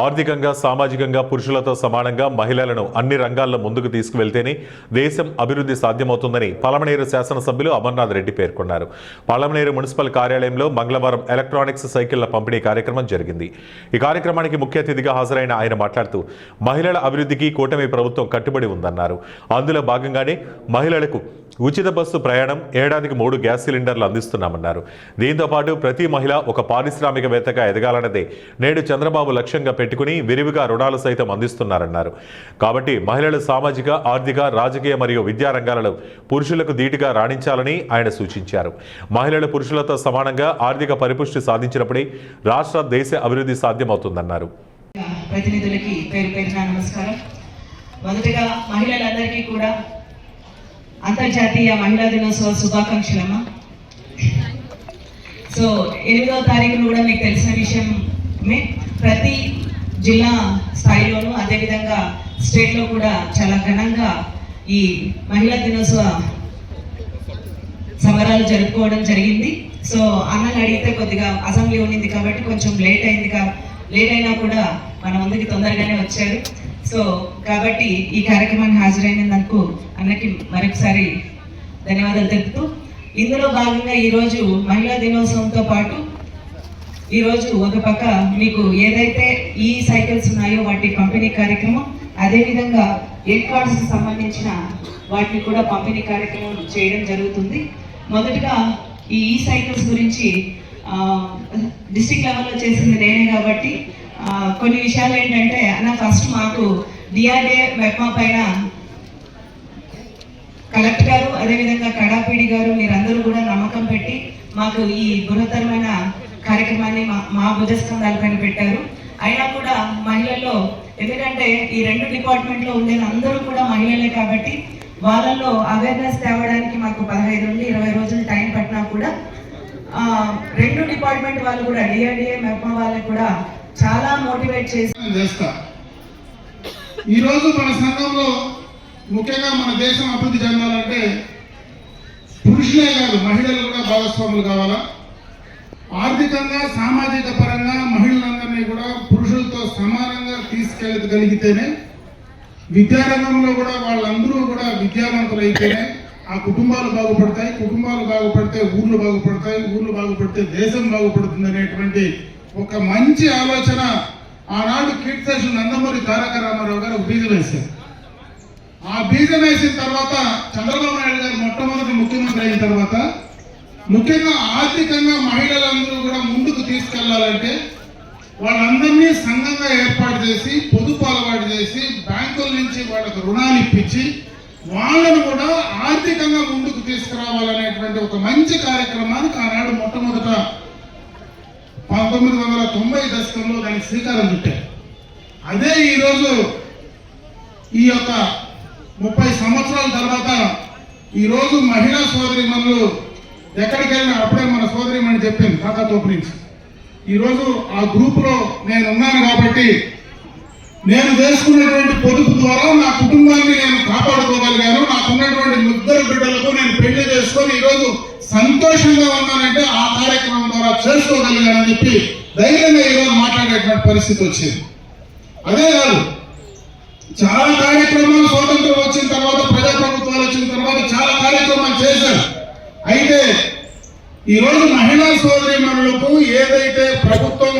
ఆర్థికంగా సామాజికంగా పురుషులతో సమానంగా మహిళలను అన్ని రంగాల్లో ముందుకు తీసుకువెళ్తేనే దేశం అభివృద్ధి సాధ్యమవుతుందని పలమనేరు శాసనసభ్యులు అమర్నాథ్ రెడ్డి పేర్కొన్నారు. పలమనేరు మున్సిపల్ కార్యాలయంలో మంగళవారం ఎలక్ట్రానిక్స్ సైకిళ్ల పంపిణీ కార్యక్రమం జరిగింది. ఈ కార్యక్రమానికి ముఖ్య అతిథిగా హాజరైన ఆయన మాట్లాడుతూ మహిళల అభివృద్ధికి కూటమి ప్రభుత్వం కట్టుబడి ఉందన్నారు. అందులో భాగంగానే మహిళలకు ఉచిత బస్సు ప్రయాణం, ఏడాదికి 3 గ్యాస్ సిలిండర్లు అందిస్తున్నామన్నారు. దీంతో పాటు ప్రతి మహిళ ఒక పారిశ్రామికవేత్తగా ఎదగాలన్నదే నేడు చంద్రబాబు లక్ష్యంగా పెట్టుకుని విరివిగా రుణాలు సైతం అందిస్తున్నారన్నారు. కాబట్టి మహిళలు సామాజిక, ఆర్థిక, రాజకీయ మరియు విద్యా రంగాలలో పురుషులకు ధీటుగా రాణించాలని ఆయన సూచించారు. మహిళలు పురుషులతో సమానంగా ఆర్థిక పరిపుష్టి సాధించినప్పుడే రాష్ట్ర, దేశ అభివృద్ధి సాధ్యమవుతుందన్నారు. ప్రతినిధులకి పేరు పేరున నమస్కారం. మొదటగా మహిళలందరికీ కూడా అంతర్జాతీయ మహిళా దినోత్సవ శుభాకాంక్షలమ్మా. సో 8వ తారీఖున కూడా మీకు తెలిసిన విషయమే, ప్రతి జిల్లా స్థాయిలోనూ అదేవిధంగా స్టేట్లో కూడా చాలా ఘనంగా ఈ మహిళా దినోత్సవ సంబరాలు జరుపుకోవడం జరిగింది. సో అన్నని అడిగితే కొద్దిగా అసెంబ్లీ ఉండింది కాబట్టి కొంచెం లేట్ అయినా కూడా మన ముందుకి తొందరగానే వచ్చారు. సో కాబట్టి ఈ కార్యక్రమాన్ని హాజరైనందుకు అన్నకి మరొకసారి ధన్యవాదాలు తెలుపుతూ, ఇందులో భాగంగా ఈరోజు మహిళా దినోత్సవంతో పాటు ఈరోజు ఒక పక్క మీకు ఏదైతే ఈ సైకిల్స్ ఉన్నాయో వాటి పంపిణీ కార్యక్రమం, అదేవిధంగా ఎయిడ్ కార్డ్స్ సంబంధించిన వాటిని కూడా పంపిణీ కార్యక్రమం చేయడం జరుగుతుంది. మొదటగా ఈ సైకిల్స్ గురించి డిస్ట్రిక్ట్ లెవెల్లో చేసింది నేనే కాబట్టి కొన్ని విషయాలు ఏంటంటే, అన్న ఫస్ట్ మాకు డిఆర్డీఏ మెప్మా పైన కలెక్టర్ గారు, అదేవిధంగా కడాపీడి గారు, మీరందరూ కూడా నమ్మకం పెట్టి మాకు ఈ బృహత్తరమైన కార్యక్రమాన్ని మా భుజస్కంధాల పైన పెట్టారు. అయినా కూడా మహిళల్లో, ఎందుకంటే ఈ 2 డిపార్ట్మెంట్లో ఉండే అందరూ కూడా మహిళలే కాబట్టి వాళ్ళల్లో అవేర్నెస్ తేవడానికి మాకు 15 నుండి 20 రోజులు టైం పట్టినా కూడా 2 డిపార్ట్మెంట్ వాళ్ళు కూడా డిఆర్డీఏ మెప్మా వాళ్ళు కూడా చాలా మోటివేట్ చేస్తా. ఈరోజు మన సంఘంలో ముఖ్యంగా మన దేశం అభివృద్ధి చెందాలంటే పురుషులే కాదు మహిళలు కూడా భాగస్వాములు కావాలా. ఆర్థికంగా, సామాజిక పరంగా మహిళలందరినీ కూడా పురుషులతో సమానంగా తీసుకెళ్ళగలిగితేనే, విద్యారంగంలో కూడా వాళ్ళందరూ కూడా విద్యావంతులు అయితేనే ఆ కుటుంబాలు బాగుపడతాయి. కుటుంబాలు బాగుపడితే ఊర్లు బాగుపడతాయి. ఊర్లు బాగుపడితే దేశం బాగుపడుతుంది అనేటువంటి ఒక మంచి ఆలోచన ఆనాడు కీర్తిశేషులు నందమూరి తారక రామారావు గారు బీజం వేశారు. ఆ బీజం వేసిన తర్వాత చంద్రబాబు నాయుడు గారు మొట్టమొదటి ముఖ్యమంత్రి అయిన తర్వాత ముఖ్యంగా ఆర్థికంగా మహిళలందరూ కూడా ముందుకు తీసుకెళ్లాలంటే వాళ్ళందరినీ సంఘంగా ఏర్పాటు చేసి, పొదుపు అలవాటు చేసి, బ్యాంకుల నుంచి వాళ్ళకు రుణాలు ఇప్పించి వాళ్ళను కూడా ఆర్థికంగా ముందుకు తీసుకురావాలనేటువంటి ఒక మంచి కార్యక్రమానికి ఆనాడు మొట్టమొదట 1990 దశకంలో దానికి శ్రీకారం చుట్టారు. అదే ఈరోజు ఈ యొక్క 30 సంవత్సరాల తర్వాత ఈరోజు మహిళా సోదరిమణులు ఎక్కడికి వెళ్ళినా, అప్పుడే మన సోదరిమణి చెప్పింది కాకాతోపు నుంచి, ఈరోజు ఆ గ్రూపులో నేను ఉన్నాను కాబట్టి నేను చేసుకున్నటువంటి పొదుపు ద్వారా నా కుటుంబాన్ని నేను కాపాడుకోగలిగాను. నాకున్నటువంటి 2 బిడ్డలకు నేను పెళ్లి చేసుకొని ఈరోజు సంతోషంగా ఉన్నానంటే ఆ కార్యక్రమం ద్వారా చేసుకోగలిగానని చెప్పి ధైర్యంగా ఈరోజు మాట్లాడేటువంటి పరిస్థితి వచ్చింది. అదే కాదు, చాలా కార్యక్రమాలు స్వాతంత్రం వచ్చిన తర్వాత, ప్రజాప్రభుత్వాలు వచ్చిన తర్వాత చాలా కార్యక్రమాలు చేశారు. అయితే ఈరోజు మహిళా సోదరీమణులకు ఏదైతే ప్రభుత్వం